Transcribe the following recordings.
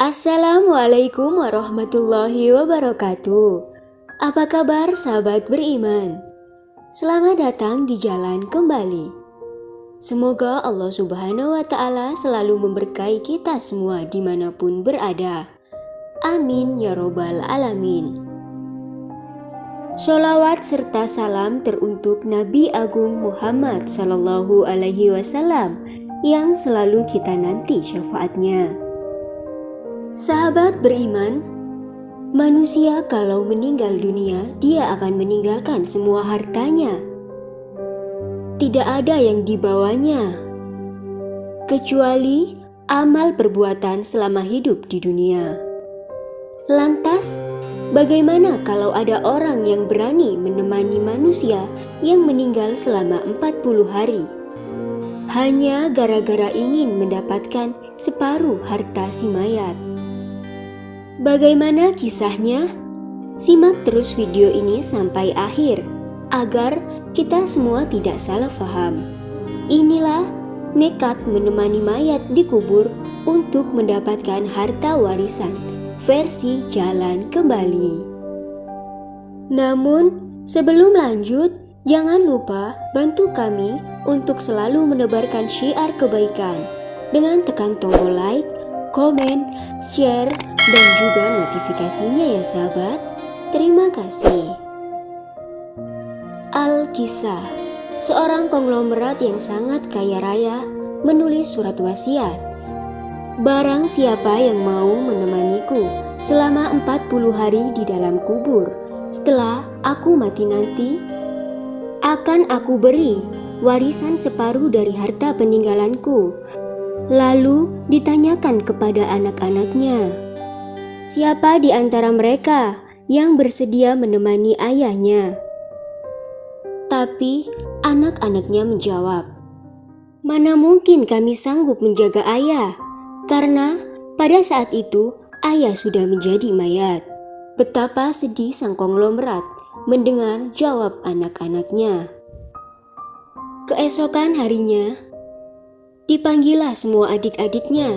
Assalamualaikum warahmatullahi wabarakatuh. Apa kabar sahabat beriman? Selamat datang di jalan kembali. Semoga Allah Subhanahu wa Ta'ala selalu memberkahi kita semua dimanapun berada. Amin ya robbal alamin. Sholawat serta salam teruntuk Nabi Agung Muhammad Sallallahu Alaihi Wasallam yang selalu kita nanti syafaatnya. Sahabat beriman, manusia kalau meninggal dunia, dia akan meninggalkan semua hartanya. Tidak ada yang dibawanya, kecuali amal perbuatan selama hidup di dunia. Lantas, bagaimana kalau ada orang yang berani menemani manusia yang meninggal selama 40 hari? Hanya gara-gara ingin mendapatkan separuh harta si mayat. Bagaimana kisahnya? Simak terus video ini sampai akhir agar kita semua tidak salah faham. Inilah nekat menemani mayat dikubur untuk mendapatkan harta warisan versi jalan kembali. Namun sebelum lanjut, jangan lupa bantu kami untuk selalu menebarkan syiar kebaikan dengan tekan tombol like, komen, share, dan juga notifikasinya ya sahabat. Terima kasih. Al-Kisah, seorang konglomerat yang sangat kaya raya, menulis surat wasiat. Barang siapa yang mau menemaniku selama 40 hari di dalam kubur, setelah aku mati nanti, akan aku beri warisan separuh dari harta peninggalanku. Lalu ditanyakan kepada anak-anaknya, siapa di antara mereka yang bersedia menemani ayahnya? Tapi anak-anaknya menjawab, mana mungkin kami sanggup menjaga ayah, karena pada saat itu ayah sudah menjadi mayat. Betapa sedih sang konglomerat mendengar jawab anak-anaknya. Keesokan harinya, dipanggillah semua adik-adiknya,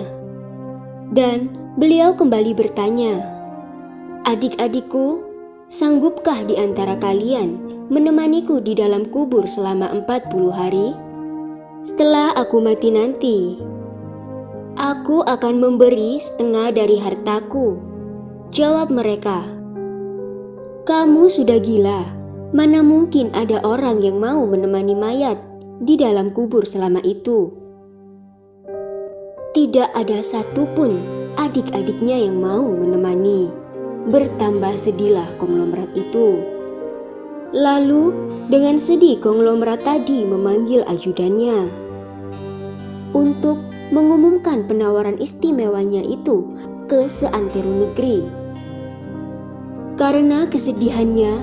dan beliau kembali bertanya, adik-adikku, sanggupkah di antara kalian menemaniku di dalam kubur selama 40 hari? Setelah aku mati nanti, aku akan memberi setengah dari hartaku. Jawab mereka, kamu sudah gila, mana mungkin ada orang yang mau menemani mayat di dalam kubur selama itu. Tidak ada satupun adik-adiknya yang mau menemani. Bertambah sedihlah konglomerat itu. Lalu dengan sedih konglomerat tadi memanggil ajudannya untuk mengumumkan penawaran istimewanya itu ke seantero negeri. Karena kesedihannya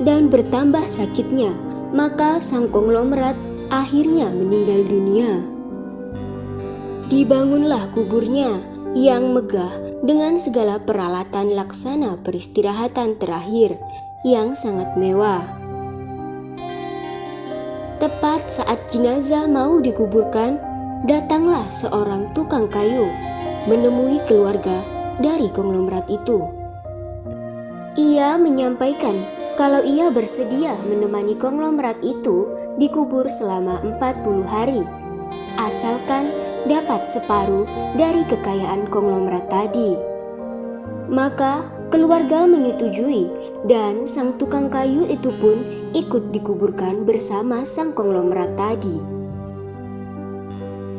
dan bertambah sakitnya, maka sang konglomerat akhirnya meninggal dunia. Dibangunlah kuburnya yang megah dengan segala peralatan laksana peristirahatan terakhir yang sangat mewah. Tepat saat jenazah mau dikuburkan, datanglah seorang tukang kayu menemui keluarga dari konglomerat itu. Ia menyampaikan kalau ia bersedia menemani konglomerat itu dikubur selama 40 hari, asalkan dapat separuh dari kekayaan konglomerat tadi. Maka keluarga menyetujui dan sang tukang kayu itu pun ikut dikuburkan bersama sang konglomerat tadi.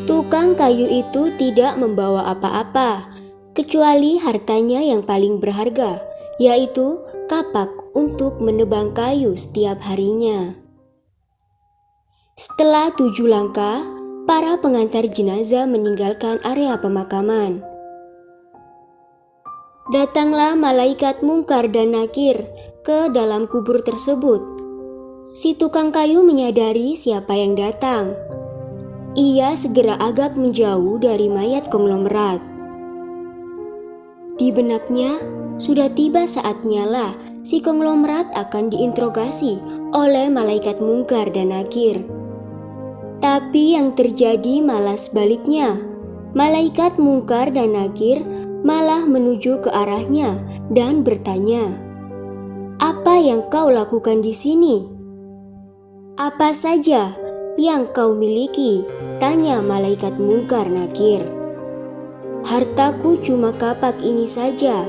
Tukang kayu itu tidak membawa apa-apa kecuali hartanya yang paling berharga, yaitu kapak untuk menebang kayu setiap harinya. Setelah 7 langkah, para pengantar jenazah meninggalkan area pemakaman. Datanglah malaikat Mungkar dan Nakir ke dalam kubur tersebut. Si tukang kayu menyadari siapa yang datang. Ia segera agak menjauh dari mayat konglomerat. Di benaknya, sudah tiba saatnya lah si konglomerat akan diinterogasi oleh malaikat Mungkar dan Nakir. Tapi yang terjadi malah sebaliknya. Malaikat Mungkar dan Nakir malah menuju ke arahnya dan bertanya, "Apa yang kau lakukan di sini?" "Apa saja yang kau miliki?" tanya malaikat Mungkar Nakir. "Hartaku cuma kapak ini saja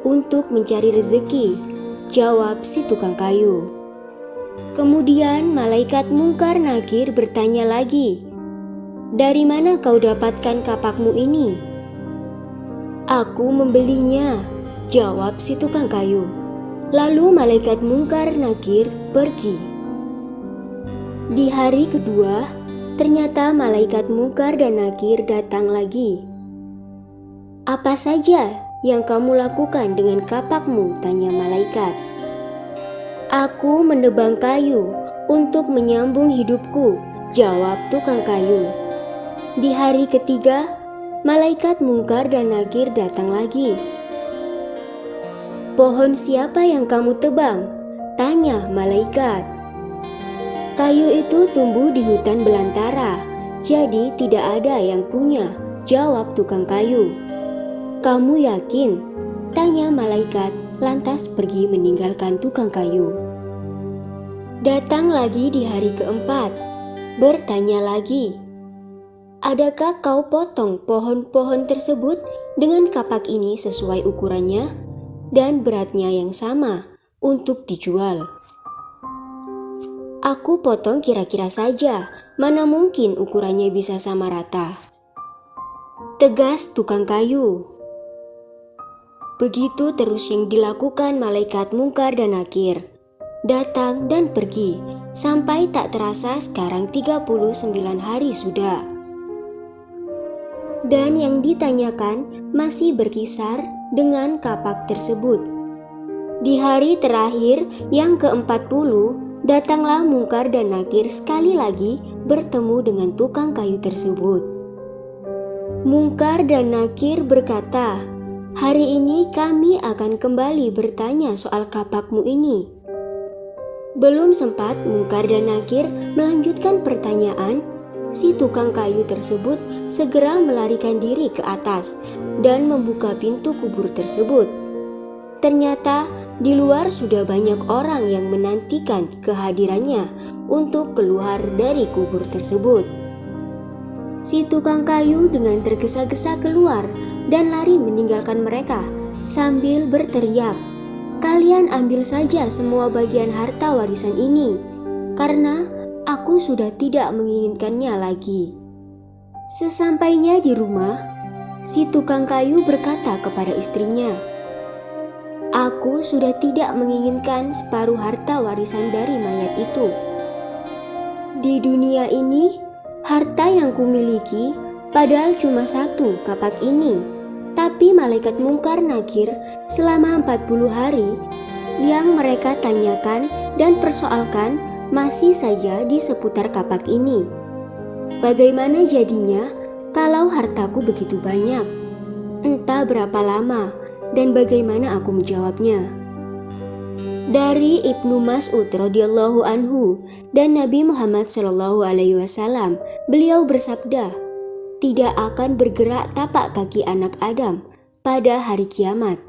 untuk mencari rezeki," jawab si tukang kayu. Kemudian malaikat Mungkar Nakir bertanya lagi, "Dari mana kau dapatkan kapakmu ini?" "Aku membelinya," jawab si tukang kayu. Lalu malaikat Mungkar Nakir pergi. Di hari kedua, ternyata malaikat Mungkar dan Nakir datang lagi. "Apa saja yang kamu lakukan dengan kapakmu?" tanya malaikat. "Aku menebang kayu untuk menyambung hidupku," jawab tukang kayu. Di hari ketiga, malaikat Mungkar dan Nakir datang lagi. "Pohon siapa yang kamu tebang?" tanya malaikat. "Kayu itu tumbuh di hutan belantara, jadi tidak ada yang punya," jawab tukang kayu. "Kamu yakin?" tanya malaikat, lantas pergi meninggalkan tukang kayu. Datang lagi di hari keempat, bertanya lagi, "Adakah kau potong pohon-pohon tersebut dengan kapak ini sesuai ukurannya dan beratnya yang sama untuk dijual?" "Aku potong kira-kira saja, mana mungkin ukurannya bisa sama rata," tegas tukang kayu. Begitu terus yang dilakukan malaikat Mungkar dan Nakir. Datang dan pergi, sampai tak terasa sekarang 39 hari sudah. Dan yang ditanyakan masih berkisar dengan kapak tersebut. Di hari terakhir yang ke-40, datanglah Mungkar dan Nakir sekali lagi bertemu dengan tukang kayu tersebut. Mungkar dan Nakir berkata, "Hari ini kami akan kembali bertanya soal kapakmu ini." Belum sempat Mungkar dan Nakir melanjutkan pertanyaan, si tukang kayu tersebut segera melarikan diri ke atas dan membuka pintu kubur tersebut. Ternyata di luar sudah banyak orang yang menantikan kehadirannya untuk keluar dari kubur tersebut. Si tukang kayu dengan tergesa-gesa keluar dan lari meninggalkan mereka sambil berteriak, "Kalian ambil saja semua bagian harta warisan ini, karena aku sudah tidak menginginkannya lagi." Sesampainya di rumah, si tukang kayu berkata kepada istrinya, "Aku sudah tidak menginginkan separuh harta warisan dari mayat itu. Di dunia ini, harta yang kumiliki padahal cuma satu kapak ini, tapi malaikat Mungkar Nakir selama 40 hari yang mereka tanyakan dan persoalkan masih saja di seputar kapak ini. Bagaimana jadinya kalau hartaku begitu banyak? Entah berapa lama dan bagaimana aku menjawabnya?" Dari Ibnu Mas'ud radhiyallahu anhu dan Nabi Muhammad SAW, beliau bersabda, "Tidak akan bergerak tapak kaki anak Adam pada hari kiamat